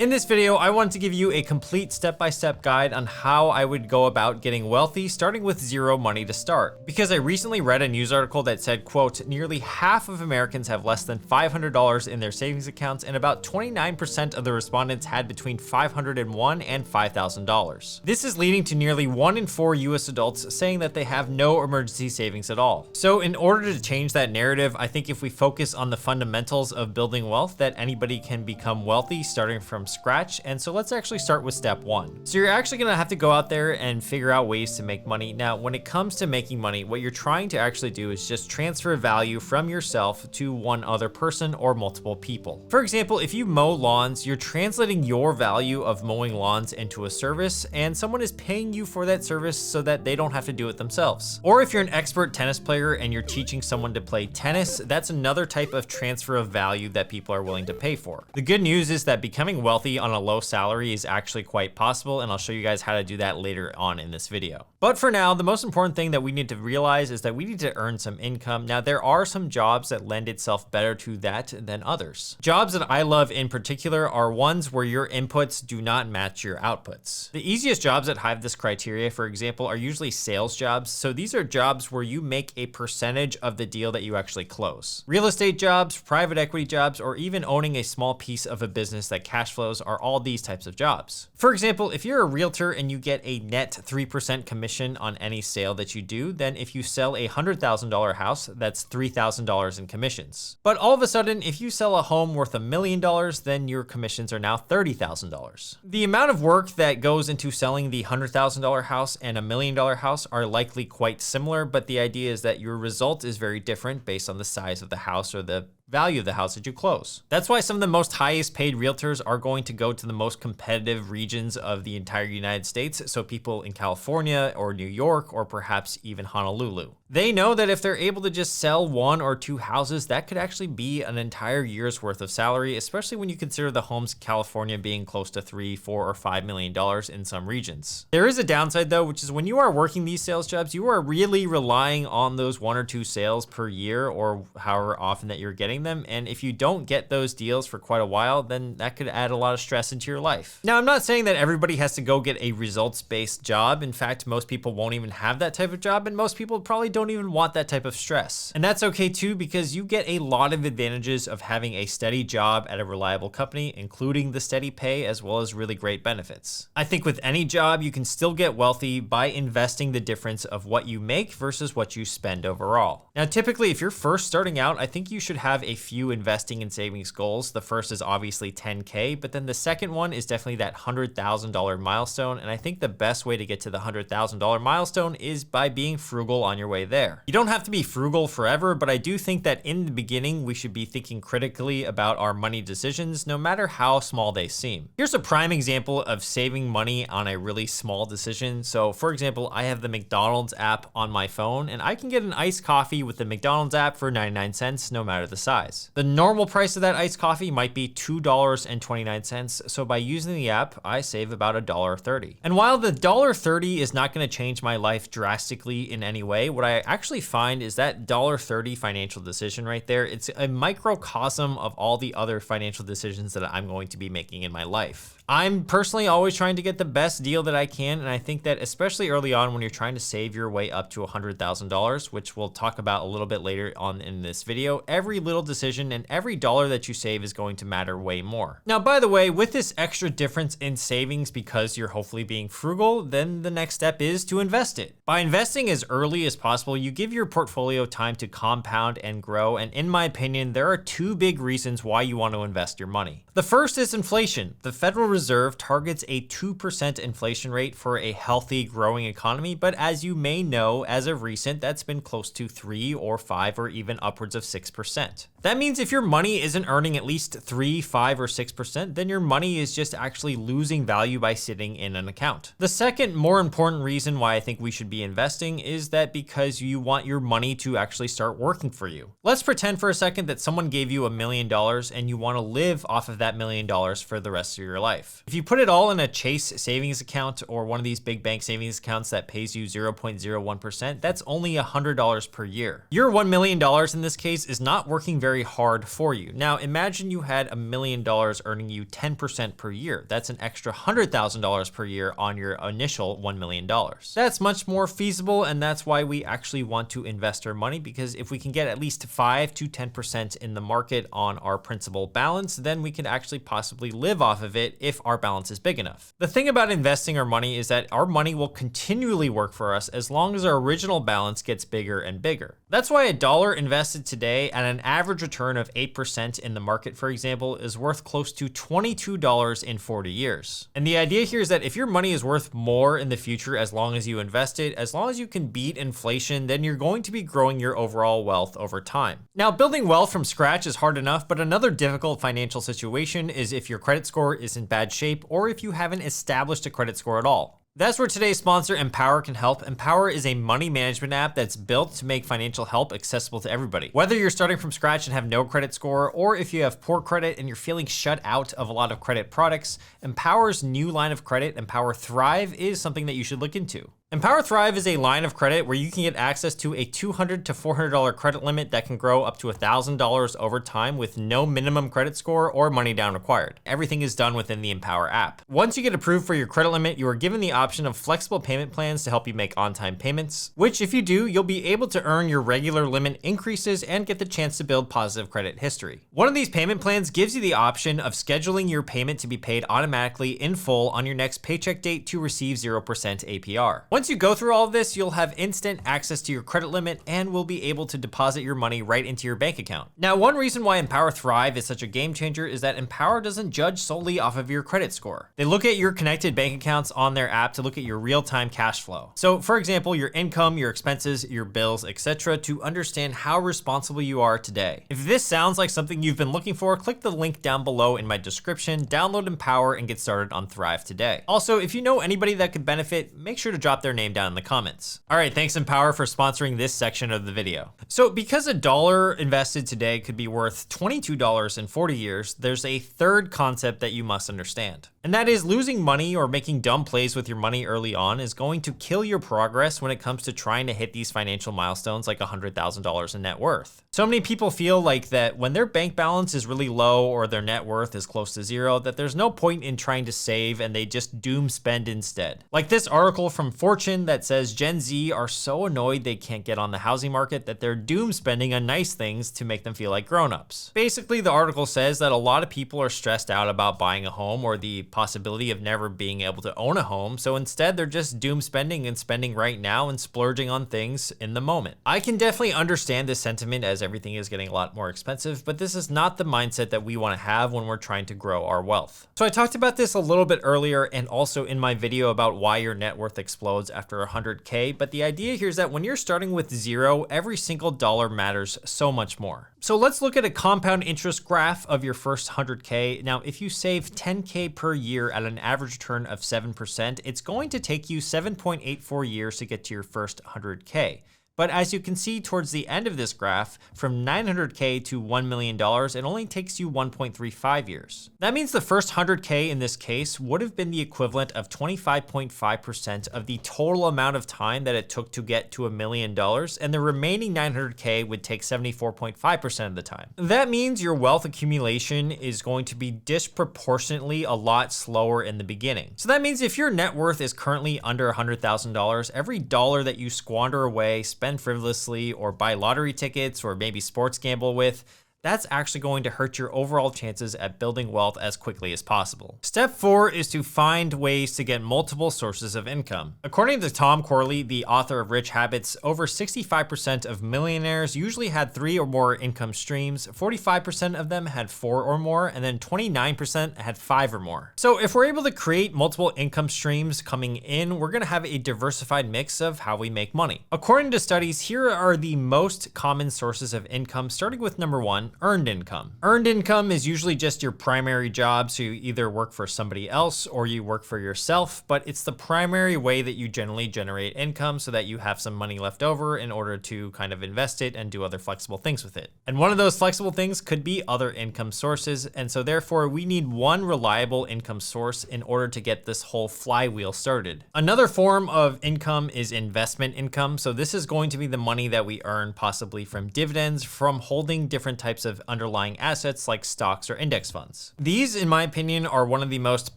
In this video, I wanted to give you a complete step-by-step guide on how I would go about getting wealthy, starting with zero money to start. Because I recently read a news article that said, quote, nearly half of Americans have less than $500 in their savings accounts, and about 29% of the respondents had between $501 and $5,000. This is leading to nearly 1 in 4 US adults saying that they have no emergency savings at all. So in order to change that narrative, I think if we focus on the fundamentals of building wealth, that anybody can become wealthy starting from scratch. And so let's actually start with step 1. So you're actually gonna have to go out there and figure out ways to make money. Now, when it comes to making money, what you're trying to actually do is just transfer value from yourself to one other person or multiple people. For example, if you mow lawns, you're translating your value of mowing lawns into a service, and someone is paying you for that service so that they don't have to do it themselves. Or if you're an expert tennis player and you're teaching someone to play tennis, that's another type of transfer of value that people are willing to pay for. The good news is that becoming wealthy on a low salary is actually quite possible, and I'll show you guys how to do that later on in this video. But for now, the most important thing that we need to realize is that we need to earn some income. Now, there are some jobs that lend itself better to that than others. Jobs that I love in particular are ones where your inputs do not match your outputs. The easiest jobs that have this criteria, for example, are usually sales jobs. So these are jobs where you make a percentage of the deal that you actually close. Real estate jobs, private equity jobs, or even owning a small piece of a business that cash flows are all these types of jobs. For example, if you're a realtor and you get a net 3% commission on any sale that you do, then if you sell a $100,000 house, that's $3,000 in commissions. But all of a sudden, if you sell a home worth $1 million, then your commissions are now $30,000. The amount of work that goes into selling the $100,000 house and $1 million house are likely quite similar, but the idea is that your result is very different based on the size of the house or the value of the house that you close. That's why some of the most highest paid realtors are going to go to the most competitive regions of the entire United States. So people in California or New York or perhaps even Honolulu. They know that if they're able to just sell 1 or 2 houses, that could actually be an entire year's worth of salary, especially when you consider the homes in California being close to $3, $4, or $5 million in some regions. There is a downside though, which is when you are working these sales jobs, you are really relying on those 1 or 2 sales per year or however often that you're getting them. And if you don't get those deals for quite a while, then that could add a lot of stress into your life. Now, I'm not saying that everybody has to go get a results-based job. In fact, most people won't even have that type of job, and most people probably don't even want that type of stress. And that's okay too, because you get a lot of advantages of having a steady job at a reliable company, including the steady pay as well as really great benefits. I think with any job, you can still get wealthy by investing the difference of what you make versus what you spend overall. Now, typically, if you're first starting out, I think you should have a few investing and savings goals. The first is obviously 10K, but then the second one is definitely that $100,000 milestone. And I think the best way to get to the $100,000 milestone is by being frugal on your way there. You don't have to be frugal forever, but I do think that in the beginning, we should be thinking critically about our money decisions, no matter how small they seem. Here's a prime example of saving money on a really small decision. So for example, I have the McDonald's app on my phone, and I can get an iced coffee with the McDonald's app for 99 cents, no matter the size. The normal price of that iced coffee might be $2.29. So by using the app, I save about $1.30. And while the $1.30 is not going to change my life drastically in any way, what I actually find is that $1.30 financial decision right there, it's a microcosm of all the other financial decisions that I'm going to be making in my life. I'm personally always trying to get the best deal that I can, and I think that especially early on when you're trying to save your way up to $100,000, which we'll talk about a little bit later on in this video, every little decision and every dollar that you save is going to matter way more. Now, by the way, with this extra difference in savings because you're hopefully being frugal, then the next step is to invest it. By investing as early as possible, you give your portfolio time to compound and grow, and in my opinion, there are 2 big reasons why you want to invest your money. The first is inflation. The Federal Reserve targets a 2% inflation rate for a healthy, growing economy, but as you may know, as of recent, that's been close to 3 or 5 or even upwards of 6%. That means if your money isn't earning at least 3, 5, or 6%, then your money is just actually losing value by sitting in an account. The second, more important reason why I think we should be investing is that because you want your money to actually start working for you. Let's pretend for a second that someone gave you $1 million and you want to live off of that $1 million for the rest of your life. If you put it all in a Chase savings account or one of these big bank savings accounts that pays you 0.01%, that's only $100 per year. Your $1 million in this case is not working very very hard for you. Now, imagine you had $1 million earning you 10% per year. That's an extra $100,000 per year on your initial $1 million. That's much more feasible, and that's why we actually want to invest our money, because if we can get at least 5 to 10% in the market on our principal balance, then we can actually possibly live off of it if our balance is big enough. The thing about investing our money is that our money will continually work for us as long as our original balance gets bigger and bigger. That's why a dollar invested today at an average return of 8% in the market, for example, is worth close to $22 in 40 years. And the idea here is that if your money is worth more in the future as long as you invest it, as long as you can beat inflation, then you're going to be growing your overall wealth over time. Now, building wealth from scratch is hard enough, but another difficult financial situation is if your credit score is in bad shape or if you haven't established a credit score at all. That's where today's sponsor, Empower, can help. Empower is a money management app that's built to make financial help accessible to everybody. Whether you're starting from scratch and have no credit score, or if you have poor credit and you're feeling shut out of a lot of credit products, Empower's new line of credit, Empower Thrive, is something that you should look into. Empower Thrive is a line of credit where you can get access to a $200 to $400 credit limit that can grow up to $1,000 over time with no minimum credit score or money down required. Everything is done within the Empower app. Once you get approved for your credit limit, you are given the option of flexible payment plans to help you make on-time payments, which if you do, you'll be able to earn your regular limit increases and get the chance to build positive credit history. One of these payment plans gives you the option of scheduling your payment to be paid automatically in full on your next paycheck date to receive 0% APR. Once you go through all of this, you'll have instant access to your credit limit and will be able to deposit your money right into your bank account. Now, one reason why Empower Thrive is such a game changer is that Empower doesn't judge solely off of your credit score. They look at your connected bank accounts on their app to look at your real-time cash flow. So for example, your income, your expenses, your bills, etc., to understand how responsible you are today. If this sounds like something you've been looking for, click the link down below in my description, download Empower, and get started on Thrive today. Also, if you know anybody that could benefit, make sure to drop their name down in the comments. All right, thanks Empower for sponsoring this section of the video. So because a dollar invested today could be worth $22 in 40 years, there's a third concept that you must understand. And that is losing money or making dumb plays with your money early on is going to kill your progress when it comes to trying to hit these financial milestones like $100,000 in net worth. So many people feel like that when their bank balance is really low or their net worth is close to zero, that there's no point in trying to save and they just doom spend instead. Like this article from Fortune that says Gen Z are so annoyed they can't get on the housing market that they're doom spending on nice things to make them feel like grown-ups. Basically, the article says that a lot of people are stressed out about buying a home or the possibility of never being able to own a home, so instead they're just doom spending and spending right now and splurging on things in the moment. I can definitely understand this sentiment as everything is getting a lot more expensive, but this is not the mindset that we want to have when we're trying to grow our wealth. So I talked about this a little bit earlier and also in my video about why your net worth explodes after 100K, but the idea here is that when you're starting with zero, every single dollar matters so much more. So let's look at a compound interest graph of your first 100K. Now, if you save 10K per year at an average return of 7%, it's going to take you 7.84 years to get to your first 100K. But as you can see towards the end of this graph, from 900K to $1 million, it only takes you 1.35 years. That means the first 100K in this case would have been the equivalent of 25.5% of the total amount of time that it took to get to $1 million, and the remaining 900K would take 74.5% of the time. That means your wealth accumulation is going to be disproportionately a lot slower in the beginning. So that means if your net worth is currently under $100,000, every dollar that you squander away, spend frivolously, or buy lottery tickets, or maybe sports gamble with, that's actually going to hurt your overall chances at building wealth as quickly as possible. Step 4 is to find ways to get multiple sources of income. According to Tom Corley, the author of Rich Habits, over 65% of millionaires usually had 3 or more income streams, 45% of them had 4 or more, and then 29% had 5 or more. So if we're able to create multiple income streams coming in, we're gonna have a diversified mix of how we make money. According to studies, here are the most common sources of income, starting with number 1, earned income. Earned income is usually just your primary job, so you either work for somebody else or you work for yourself, but it's the primary way that you generally generate income so that you have some money left over in order to kind of invest it and do other flexible things with it. And one of those flexible things could be other income sources, and so therefore we need one reliable income source in order to get this whole flywheel started. Another form of income is investment income, so this is going to be the money that we earn possibly from dividends, from holding different types types of underlying assets like stocks or index funds. These, in my opinion, are one of the most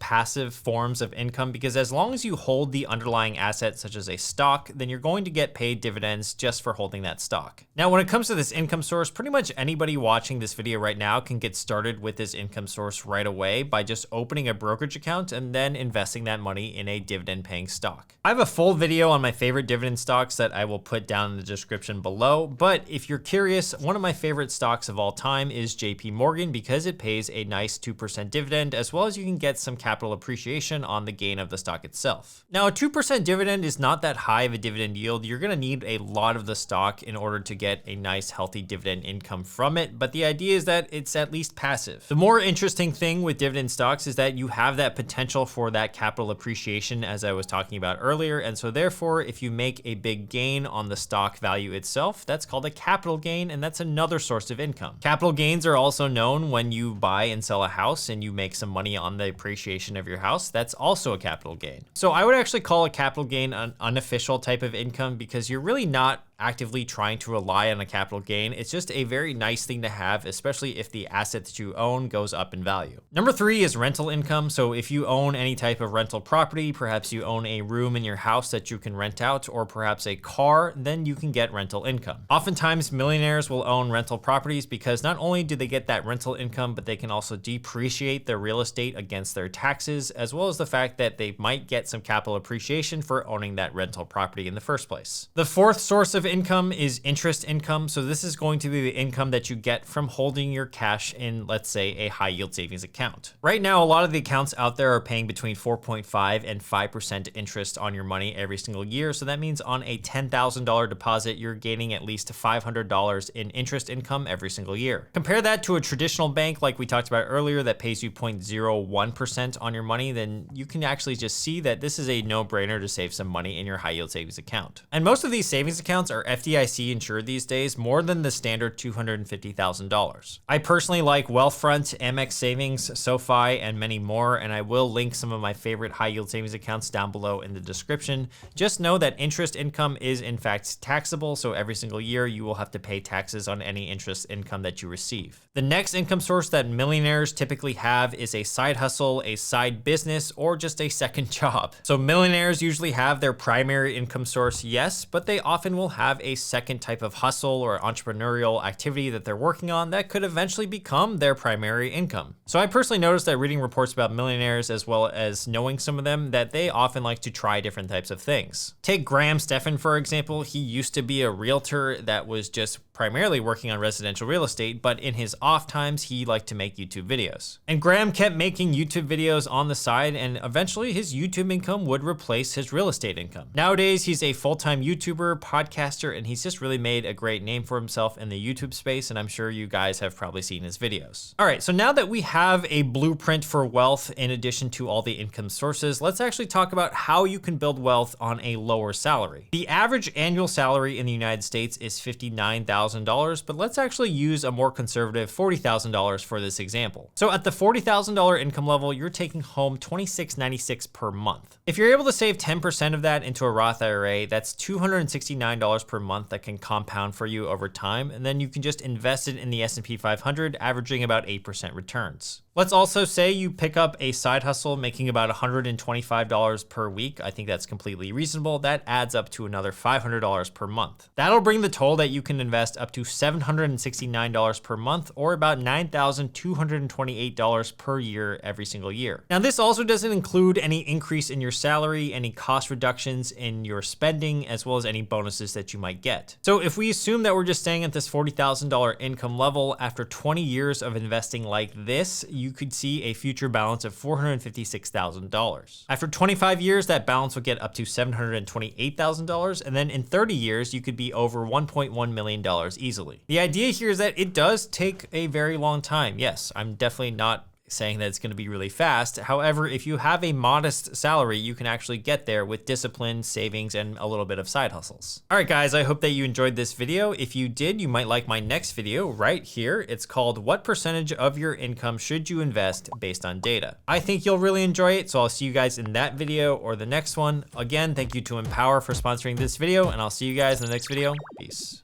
passive forms of income because as long as you hold the underlying asset, such as a stock, then you're going to get paid dividends just for holding that stock. Now, when it comes to this income source, pretty much anybody watching this video right now can get started with this income source right away by just opening a brokerage account and then investing that money in a dividend paying stock. I have a full video on my favorite dividend stocks that I will put down in the description below, but if you're curious, one of my favorite stocks of all time is JP Morgan because it pays a nice 2% dividend, as well as you can get some capital appreciation on the gain of the stock itself. Now, a 2% dividend is not that high of a dividend yield. You're gonna need a lot of the stock in order to get a nice healthy dividend income from it, but the idea is that it's at least passive. The more interesting thing with dividend stocks is that you have that potential for that capital appreciation as I was talking about earlier, and so therefore if you make a big gain on the stock value itself, that's called a capital gain, and that's another source of income. Capital gains are also known when you buy and sell a house and you make some money on the appreciation of your house. That's also a capital gain. So I would actually call a capital gain an unofficial type of income because you're really not actively trying to rely on a capital gain. It's just a very nice thing to have, especially if the asset that you own goes up in value. Number 3 is rental income. So if you own any type of rental property, perhaps you own a room in your house that you can rent out, or perhaps a car, then you can get rental income. Oftentimes millionaires will own rental properties because not only do they get that rental income, but they can also depreciate their real estate against their taxes, as well as the fact that they might get some capital appreciation for owning that rental property in the first place. The 4th source of income is interest income. So this is going to be the income that you get from holding your cash in, let's say, a high yield savings account. Right now, a lot of the accounts out there are paying between 4.5 and 5% interest on your money every single year. So that means on a $10,000 deposit, you're gaining at least $500 in interest income every single year. Compare that to a traditional bank like we talked about earlier that pays you 0.01% on your money, then you can actually just see that this is a no-brainer to save some money in your high yield savings account. And most of these savings accounts are FDIC insured these days, more than the standard $250,000. I personally like Wealthfront, Amex Savings, SoFi, and many more, and I will link some of my favorite high yield savings accounts down below in the description. Just know that interest income is in fact taxable, so every single year you will have to pay taxes on any interest income that you receive. The next income source that millionaires typically have is a side hustle, a side business, or just a second job. So millionaires usually have their primary income source, yes, but they often will have a second type of hustle or entrepreneurial activity that they're working on that could eventually become their primary income. So I personally noticed that reading reports about millionaires, as well as knowing some of them, that they often like to try different types of things. Take Graham Stephan, for example. He used to be a realtor that was just primarily working on residential real estate, but in his off times, he liked to make YouTube videos. And Graham kept making YouTube videos on the side, and eventually his YouTube income would replace his real estate income. Nowadays, he's a full-time YouTuber, podcaster, and he's just really made a great name for himself in the YouTube space, and I'm sure you guys have probably seen his videos. All right, so now that we have a blueprint for wealth in addition to all the income sources, let's actually talk about how you can build wealth on a lower salary. The average annual salary in the United States is $59,000, but let's actually use a more conservative $40,000 for this example. So at the $40,000 income level, you're taking home $26.96 per month. If you're able to save 10% of that into a Roth IRA, that's $269 per month that can compound for you over time, and then you can just invest it in the S&P 500, averaging about 8% returns. Let's also say you pick up a side hustle making about $125 per week. I think that's completely reasonable. That adds up to another $500 per month. That'll bring the total that you can invest up to $769 per month, or about $9,228 per year every single year. Now, this also doesn't include any increase in your salary, any cost reductions in your spending, as well as any bonuses that you might get. So if we assume that we're just staying at this $40,000 income level, after 20 years of investing like this, you could see a future balance of $456,000. After 25 years, that balance will get up to $728,000, and then in 30 years, you could be over $1.1 million easily. The idea here is that it does take a very long time. Yes, I'm definitely not saying that it's going to be really fast. However, if you have a modest salary, you can actually get there with discipline, savings, and a little bit of side hustles. All right, guys, I hope that you enjoyed this video. If you did, you might like my next video right here. It's called "What Percentage of Your Income Should You Invest Based on Data?" I think you'll really enjoy it, so I'll see you guys in that video or the next one. Again, thank you to Empower for sponsoring this video, and I'll see you guys in the next video. Peace.